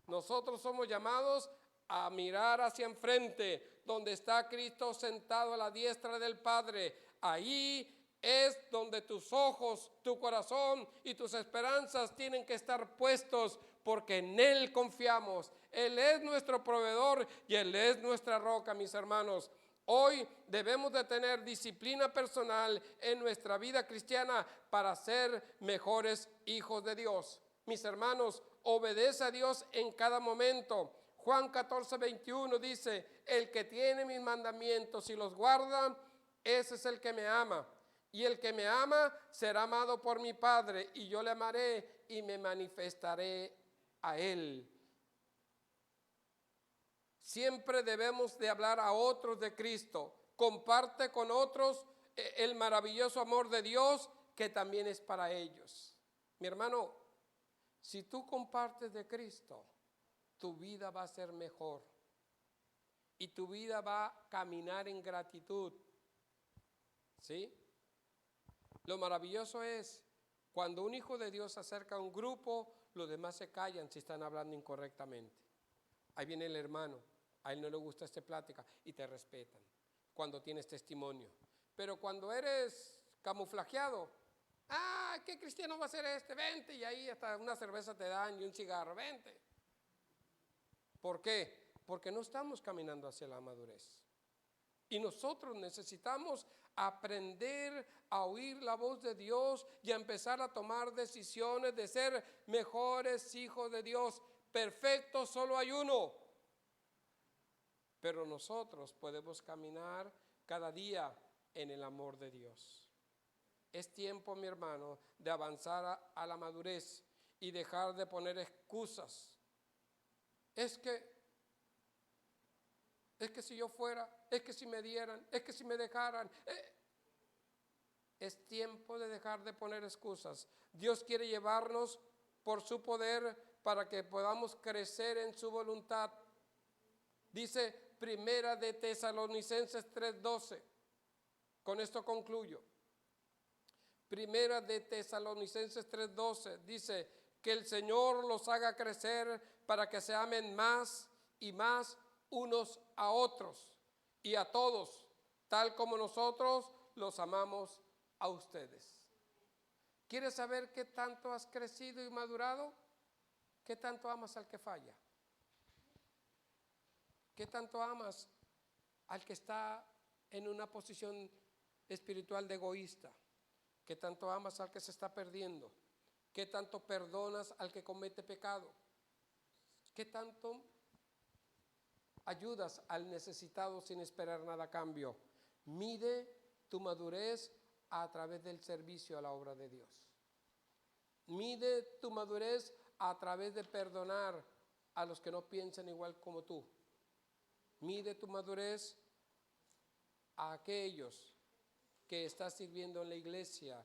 Nosotros somos llamados a mirar hacia enfrente, donde está Cristo sentado a la diestra del Padre. Ahí es donde tus ojos, tu corazón y tus esperanzas tienen que estar puestos, porque en Él confiamos. Él es nuestro proveedor y Él es nuestra roca, mis hermanos. Hoy debemos de tener disciplina personal en nuestra vida cristiana para ser mejores hijos de Dios. Mis hermanos, obedece a Dios en cada momento. Juan 14:21 dice: el que tiene mis mandamientos y los guarda, ese es el que me ama. Y el que me ama será amado por mi Padre, y yo le amaré y me manifestaré a él. Siempre debemos de hablar a otros de Cristo. Comparte con otros el maravilloso amor de Dios, que también es para ellos. Mi hermano, si tú compartes de Cristo, tu vida va a ser mejor y tu vida va a caminar en gratitud. ¿Sí? Lo maravilloso es cuando un hijo de Dios se acerca a un grupo, los demás se callan si están hablando incorrectamente. Ahí viene el hermano, a él no le gusta esta plática y te respetan cuando tienes testimonio. Pero cuando eres camuflajeado, ¿qué cristiano va a ser este? Vente, y ahí hasta una cerveza te dan y un cigarro, vente. ¿Por qué? Porque no estamos caminando hacia la madurez. Y nosotros necesitamos aprender a oír la voz de Dios y a empezar a tomar decisiones de ser mejores hijos de Dios. Perfecto solo hay uno. Pero nosotros podemos caminar cada día en el amor de Dios. Es tiempo, mi hermano, de avanzar a la madurez y dejar de poner excusas. Es que si yo fuera, es que si me dieran, es que si me dejaran. Es tiempo de dejar de poner excusas. Dios quiere llevarnos por su poder para que podamos crecer en su voluntad. Dice Primera de Tesalonicenses 3:12. Con esto concluyo. Primera de Tesalonicenses 3:12 dice: que el Señor los haga crecer para que se amen más y más unos a otros y a todos, tal como nosotros los amamos a ustedes. ¿Quieres saber qué tanto has crecido y madurado? ¿Qué tanto amas al que falla? ¿Qué tanto amas al que está en una posición espiritual de egoísta? ¿Qué tanto amas al que se está perdiendo? ¿Qué tanto perdonas al que comete pecado? ¿Qué tanto ayudas al necesitado sin esperar nada a cambio? Mide tu madurez a través del servicio a la obra de Dios. Mide tu madurez a través de perdonar a los que no piensan igual como tú. Mide tu madurez a aquellos que estás sirviendo en la iglesia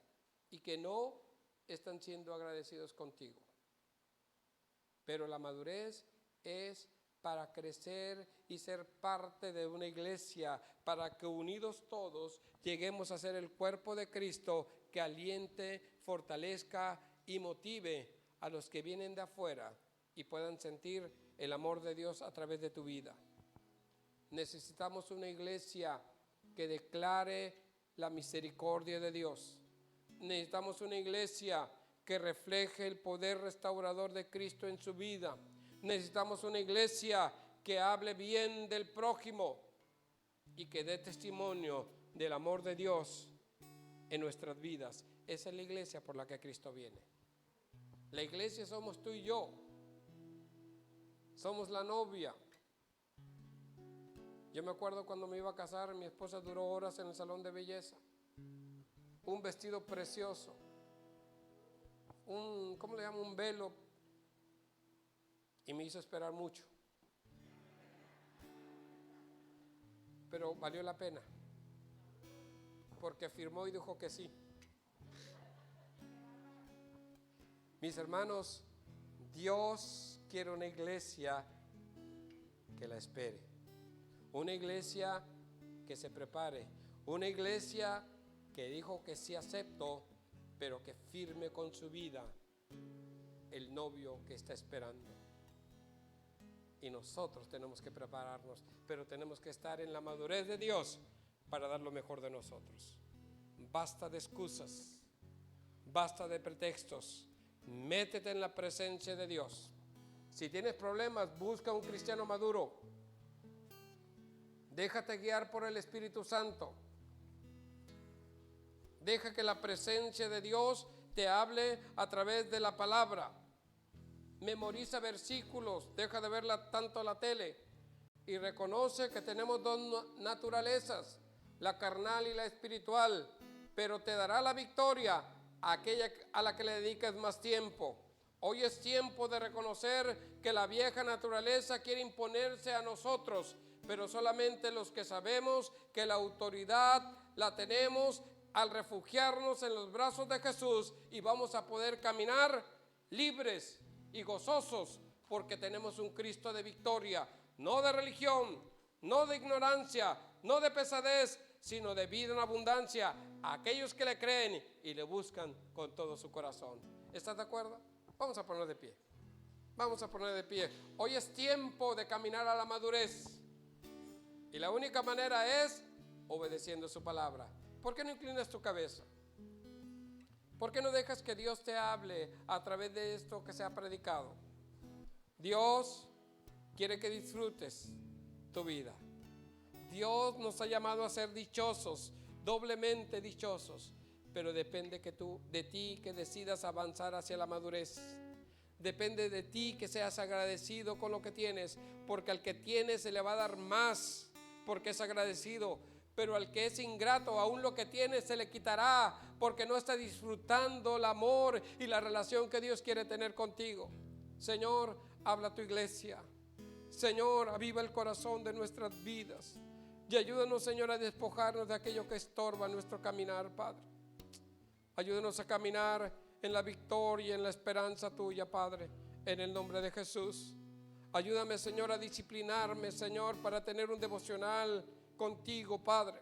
y que no están siendo agradecidos contigo. Pero la madurez es para crecer y ser parte de una iglesia, para que unidos todos lleguemos a ser el cuerpo de Cristo que aliente, fortalezca y motive a los que vienen de afuera y puedan sentir el amor de Dios a través de tu vida. Necesitamos una iglesia que declare la misericordia de Dios. Necesitamos una iglesia que refleje el poder restaurador de Cristo en su vida. Necesitamos una iglesia que hable bien del prójimo y que dé testimonio del amor de Dios en nuestras vidas. Esa es la iglesia por la que Cristo viene. La iglesia somos tú y yo. Somos la novia. Yo me acuerdo cuando me iba a casar, mi esposa duró horas en el salón de belleza. Un vestido precioso. ¿Cómo le llamo? Un velo. Y me hizo esperar mucho. Pero valió la pena. Porque firmó y dijo que sí. Mis hermanos, Dios quiere una iglesia que la espere. Una iglesia que se prepare. Una iglesia que dijo que sí acepto, pero que firme con su vida el novio que está esperando. Y nosotros tenemos que prepararnos, pero tenemos que estar en la madurez de Dios para dar lo mejor de nosotros. Basta de excusas, basta de pretextos. Métete en la presencia de Dios. Si tienes problemas, busca un cristiano maduro. Déjate guiar por el Espíritu Santo. Deja que la presencia de Dios te hable a través de la palabra. Memoriza versículos, deja de ver tanto la tele y reconoce que tenemos dos naturalezas, la carnal y la espiritual, pero te dará la victoria aquella a la que le dediques más tiempo. Hoy es tiempo de reconocer que la vieja naturaleza quiere imponerse a nosotros, pero solamente los que sabemos que la autoridad la tenemos al refugiarnos en los brazos de Jesús, y vamos a poder caminar libres y gozosos porque tenemos un Cristo de victoria, no de religión, no de ignorancia, no de pesadez, sino de vida en abundancia a aquellos que le creen y le buscan con todo su corazón. ¿Estás de acuerdo? Vamos a poner de pie. Vamos a poner de pie. Hoy es tiempo de caminar a la madurez y la única manera es obedeciendo su palabra. ¿Por qué no inclinas tu cabeza? ¿Por qué no dejas que Dios te hable a través de esto que se ha predicado? Dios quiere que disfrutes tu vida. Dios nos ha llamado a ser dichosos, doblemente dichosos, pero depende de ti que decidas avanzar hacia la madurez. Depende de ti que seas agradecido con lo que tienes, porque al que tiene se le va a dar más, porque es agradecido. Pero al que es ingrato, aún lo que tiene se le quitará, porque no está disfrutando el amor y la relación que Dios quiere tener contigo. Señor, habla a tu iglesia. Señor, aviva el corazón de nuestras vidas y ayúdanos, Señor, a despojarnos de aquello que estorba nuestro caminar, Padre. Ayúdanos a caminar en la victoria y en la esperanza tuya, Padre, en el nombre de Jesús. Ayúdame, Señor, a disciplinarme, Señor, para tener un devocional contigo, Padre.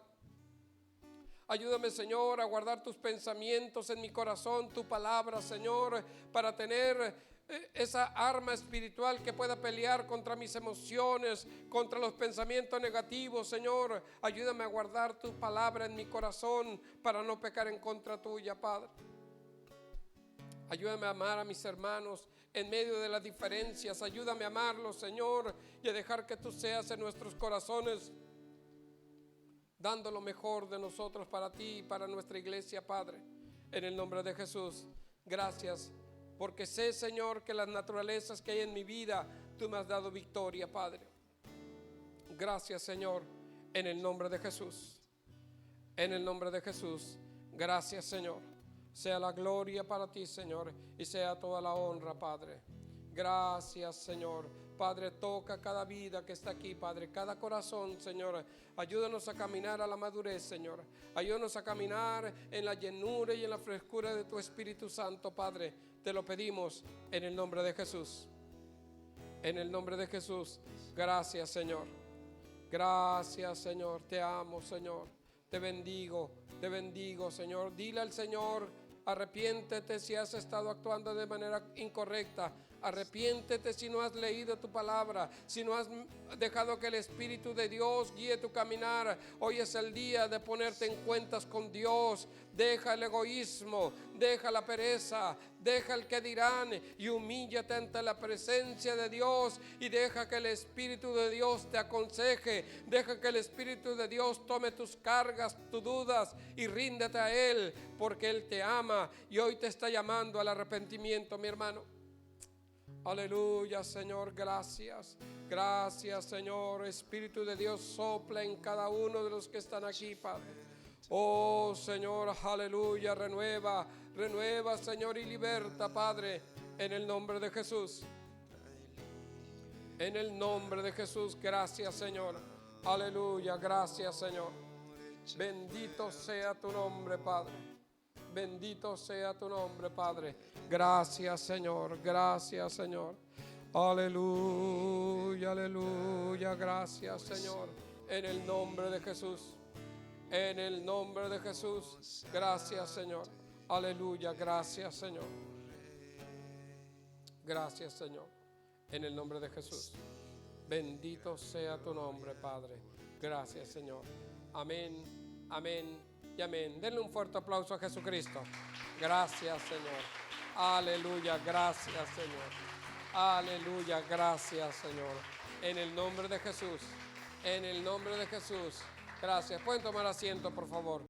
Ayúdame, Señor, a guardar tus pensamientos en mi corazón, tu palabra, Señor, para tener esa arma espiritual que pueda pelear contra mis emociones, contra los pensamientos negativos. Señor, ayúdame a guardar tu palabra en mi corazón para no pecar en contra tuya, Padre. Ayúdame a amar a mis hermanos en medio de las diferencias. Ayúdame a amarlos, Señor, y a dejar que tú seas en nuestros corazones, dando lo mejor de nosotros para ti y para nuestra iglesia, Padre. En el nombre de Jesús, gracias, porque sé, Señor, que las naturalezas que hay en mi vida, tú me has dado victoria, Padre. Gracias, Señor, en el nombre de Jesús. En el nombre de Jesús, gracias, Señor. Sea la gloria para ti, Señor, y sea toda la honra, Padre. Gracias, Señor. Padre, toca cada vida que está aquí, Padre, cada corazón, Señor. Ayúdanos a caminar a la madurez, Señor. Ayúdanos a caminar en la llenura y en la frescura de tu Espíritu Santo, Padre. Te lo pedimos en el nombre de Jesús. En el nombre de Jesús. Gracias, Señor. Gracias, Señor. Te amo, Señor. Te bendigo, Señor. Dile al Señor, arrepiéntete si has estado actuando de manera incorrecta. Arrepiéntete si no has leído tu palabra, si no has dejado que el Espíritu de Dios guíe tu caminar. Hoy es el día de ponerte en cuentas con Dios. Deja el egoísmo, deja la pereza, deja el que dirán y humíllate ante la presencia de Dios y deja que el Espíritu de Dios te aconseje. Deja que el Espíritu de Dios tome tus cargas, tus dudas y ríndete a Él, porque Él te ama y hoy te está llamando al arrepentimiento, mi hermano. Aleluya, Señor, gracias. Gracias, Señor. Espíritu de Dios, sopla en cada uno de los que están aquí, Padre. Oh, Señor, aleluya, renueva, Señor, y liberta, Padre, en el nombre de Jesús. En el nombre de Jesús, gracias, Señor. Aleluya, gracias, Señor. Bendito sea tu nombre, Padre. Bendito sea tu nombre, Padre. Gracias, Señor. Gracias, Señor. Aleluya, aleluya. Gracias, Señor. En el nombre de Jesús. En el nombre de Jesús. Gracias, Señor. Aleluya. Gracias, Señor. Gracias, Señor. En el nombre de Jesús. Bendito sea tu nombre, Padre. Gracias, Señor. Amén, amén y amén. Denle un fuerte aplauso a Jesucristo. Gracias, Señor. Aleluya, gracias, Señor. Aleluya, gracias, Señor. En el nombre de Jesús. En el nombre de Jesús. Gracias. Pueden tomar asiento, por favor.